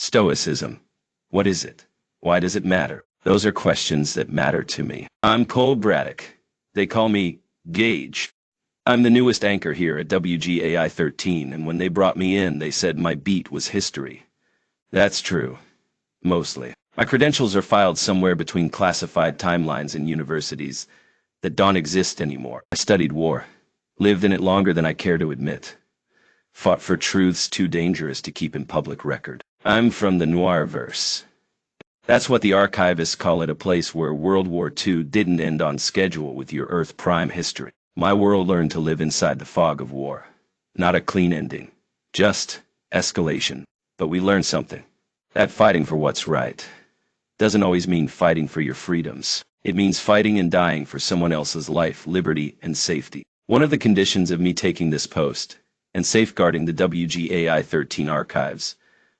Stoicism. What is it? Why does it matter? Those are questions that matter to me. I'm Cole Braddock. They call me Gage. I'm the newest anchor here at WGAI 13, and when they brought me in, they said my beat was history. That's true. Mostly. My credentials are filed somewhere between classified timelines in universities that don't exist anymore. I studied war, lived in it longer than I care to admit, fought for truths too dangerous to keep in public record. I'm from the Noir-Verse. That's what the archivists call it, a place where World War II didn't end on schedule with your Earth Prime history. My world learned to live inside the fog of war. Not a clean ending. Just escalation. But we learned something. That fighting for what's right doesn't always mean fighting for your freedoms. It means fighting and dying for someone else's life, liberty, and safety. One of the conditions of me taking this post and safeguarding the WGAI 13 archives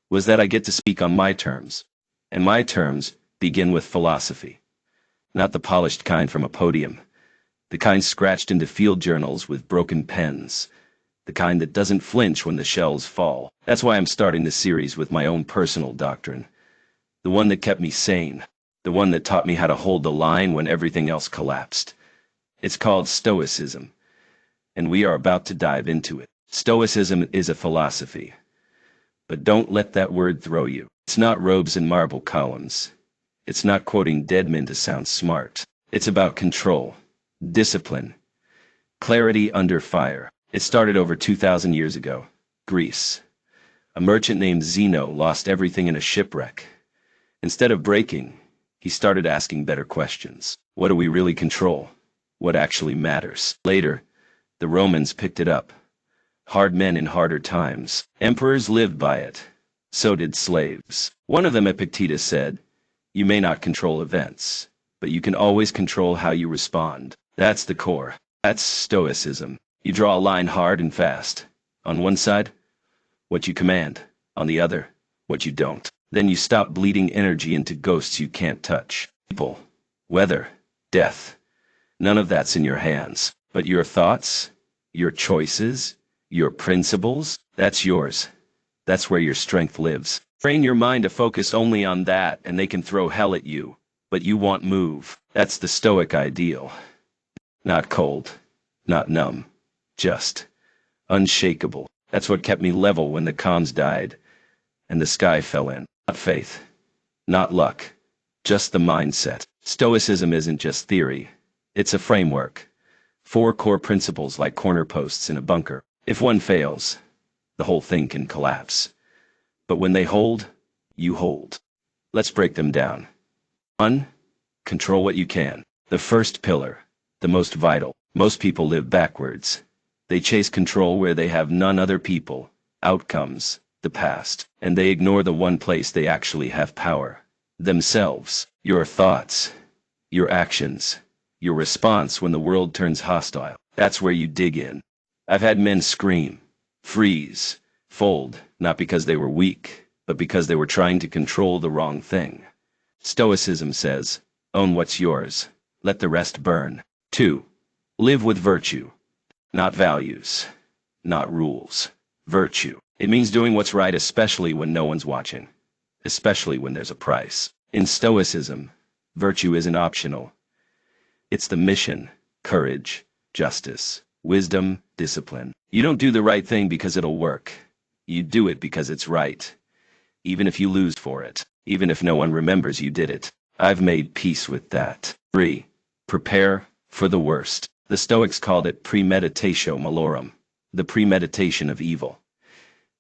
was that I get to speak on my terms. And my terms begin with philosophy. Not the polished kind from a podium. The kind scratched into field journals with broken pens. The kind that doesn't flinch when the shells fall. That's why I'm starting this series with my own personal doctrine. The one that kept me sane. The one that taught me how to hold the line when everything else collapsed. It's called Stoicism. And we are about to dive into it. Stoicism is a philosophy. But don't let that word throw you. It's not robes and marble columns. It's not quoting dead men to sound smart. It's about control, discipline, clarity under fire. It started over 2,000 years ago. Greece. A merchant named Zeno lost everything in a shipwreck. Instead of breaking, he started asking better questions. What do we really control? What actually matters? Later, the Romans picked it up. Hard men in harder times. Emperors lived by it. So did slaves. One of them, Epictetus, said, "You may not control events, but you can always control how you respond." That's the core. That's Stoicism. You draw a line hard and fast. On one side, what you command. On the other, what you don't. Then you stop bleeding energy into ghosts you can't touch. People, weather, death. None of that's in your hands. But your thoughts, your choices, your principles, that's yours. That's where your strength lives. Train your mind to focus only on that, and they can throw hell at you, but you won't move. That's the Stoic ideal. Not cold, not numb, just unshakable. That's what kept me level when the comms died and the sky fell in. Not faith, not luck, just the mindset. Stoicism isn't just theory. It's a framework. 4 core principles like corner posts in a bunker. If one fails, the whole thing can collapse. But when they hold, you hold. Let's break them down. 1. Control what you can. The first pillar, the most vital. Most people live backwards. They chase control where they have none: other people, outcomes, the past. And they ignore the one place they actually have power. Themselves. Your thoughts. Your actions. Your response when the world turns hostile. That's where you dig in. I've had men scream, freeze, fold, not because they were weak, but because they were trying to control the wrong thing. Stoicism says, own what's yours, let the rest burn. 2. Live with virtue. Not values, not rules. Virtue. It means doing what's right, especially when no one's watching, especially when there's a price. In Stoicism, virtue isn't optional. It's the mission: courage, justice, wisdom, discipline. You don't do the right thing because it'll work. You do it because it's right. Even if you lose for it. Even if no one remembers you did it. I've made peace with that. 3. Prepare for the worst. The Stoics called it premeditatio malorum. The premeditation of evil.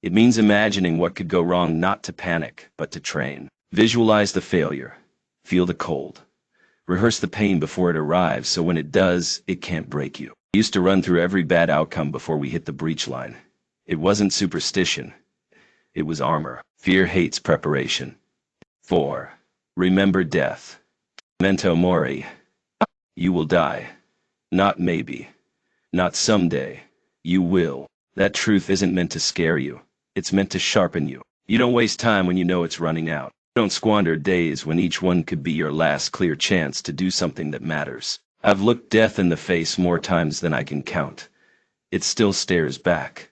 It means imagining what could go wrong, not to panic, but to train. Visualize the failure. Feel the cold. Rehearse the pain before it arrives, so when it does, it can't break you. I used to run through every bad outcome before we hit the breach line. It wasn't superstition. It was armor. Fear hates preparation. 4. Remember death. Memento mori. You will die. Not maybe. Not someday. You will. That truth isn't meant to scare you. It's meant to sharpen you. You don't waste time when you know it's running out. Don't squander days when each one could be your last clear chance to do something that matters. I've looked death in the face more times than I can count. It still stares back,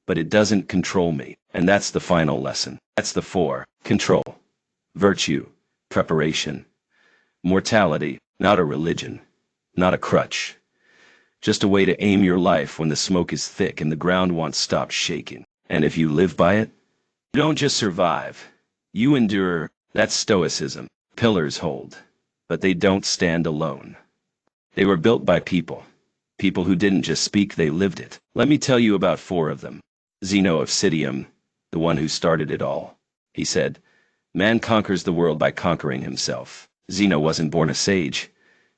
but it doesn't control me. And that's the final lesson. That's the 4. Control, virtue, preparation, mortality, not a religion, not a crutch. Just a way to aim your life when the smoke is thick and the ground won't stop shaking. And if you live by it, you don't just survive. You endure. That's Stoicism. Pillars hold, but they don't stand alone. They were built by people. People who didn't just speak, they lived it. Let me tell you about 4 of them. Zeno of Citium, the one who started it all. He said, "Man conquers the world by conquering himself." Zeno wasn't born a sage.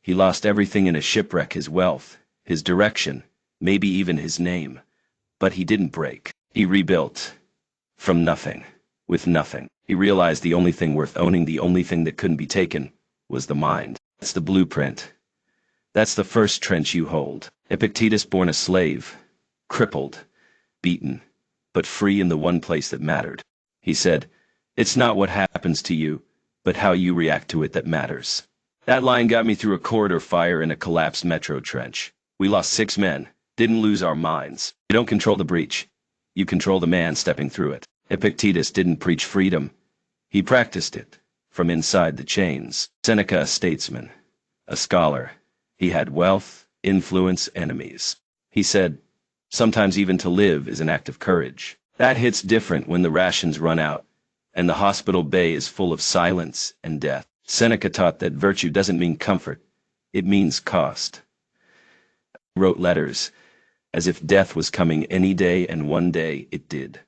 He lost everything in a shipwreck: his wealth, his direction, maybe even his name. But he didn't break. He rebuilt. From nothing. With nothing. He realized the only thing worth owning, the only thing that couldn't be taken, was the mind. That's the blueprint. That's the first trench you hold. Epictetus, born a slave, crippled, beaten, but free in the one place that mattered. He said, "It's not what happens to you, but how you react to it that matters." That line got me through a corridor fire in a collapsed metro trench. We lost 6 men, didn't lose our minds. You don't control the breach. You control the man stepping through it. Epictetus didn't preach freedom. He practiced it, from inside the chains. Seneca, a statesman, a scholar. He had wealth, influence, enemies. He said, "Sometimes even to live is an act of courage." That hits different when the rations run out, and the hospital bay is full of silence and death. Seneca taught that virtue doesn't mean comfort, it means cost. He wrote letters, as if death was coming any day, and one day it did.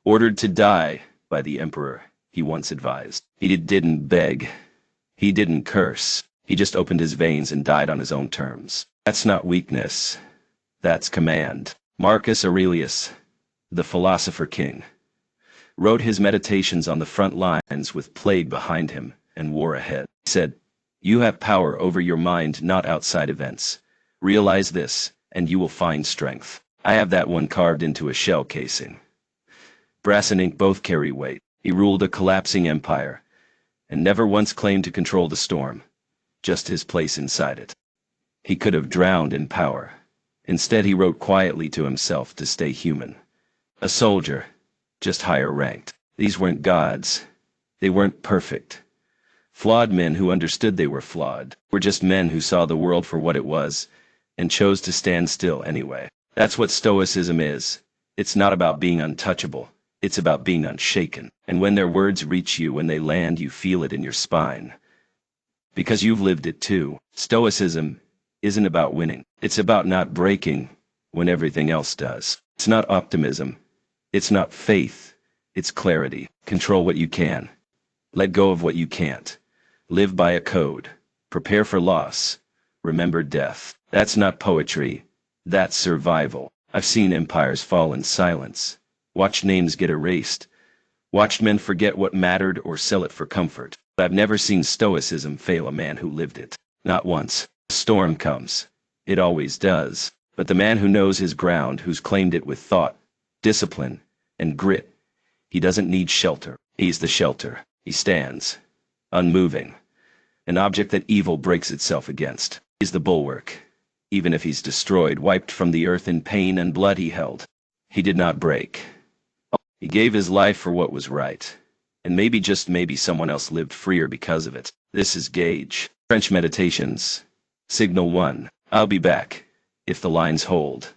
Ordered to die by the emperor, he once advised. He didn't beg. He didn't curse. He just opened his veins and died on his own terms. That's not weakness. That's command. Marcus Aurelius, the philosopher king, wrote his meditations on the front lines with plague behind him and war ahead. He said, "You have power over your mind, not outside events. Realize this, and you will find strength." I have that one carved into a shell casing. Brass and ink both carry weight. He ruled a collapsing empire, and never once claimed to control the storm, just his place inside it. He could have drowned in power. Instead, he wrote quietly to himself to stay human. A soldier, just higher ranked. These weren't gods. They weren't perfect. Flawed men who understood they were flawed. Were just men who saw the world for what it was, and chose to stand still anyway. That's what Stoicism is. It's not about being untouchable. It's about being unshaken. And when their words reach you, when they land, you feel it in your spine. Because you've lived it too. Stoicism isn't about winning. It's about not breaking when everything else does. It's not optimism. It's not faith. It's clarity. Control what you can. Let go of what you can't. Live by a code. Prepare for loss. Remember death. That's not poetry. That's survival. I've seen empires fall in silence. Watched names get erased. Watched men forget what mattered or sell it for comfort. But I've never seen Stoicism fail a man who lived it. Not once. A storm comes. It always does. But the man who knows his ground, who's claimed it with thought, discipline, and grit, he doesn't need shelter. He's the shelter. He stands, unmoving, an object that evil breaks itself against. He's the bulwark. Even if he's destroyed, wiped from the earth in pain and blood he held, he did not break. He gave his life for what was right. And maybe, just maybe, someone else lived freer because of it. This is Gage. French Meditations. Signal 1. I'll be back, if the lines hold.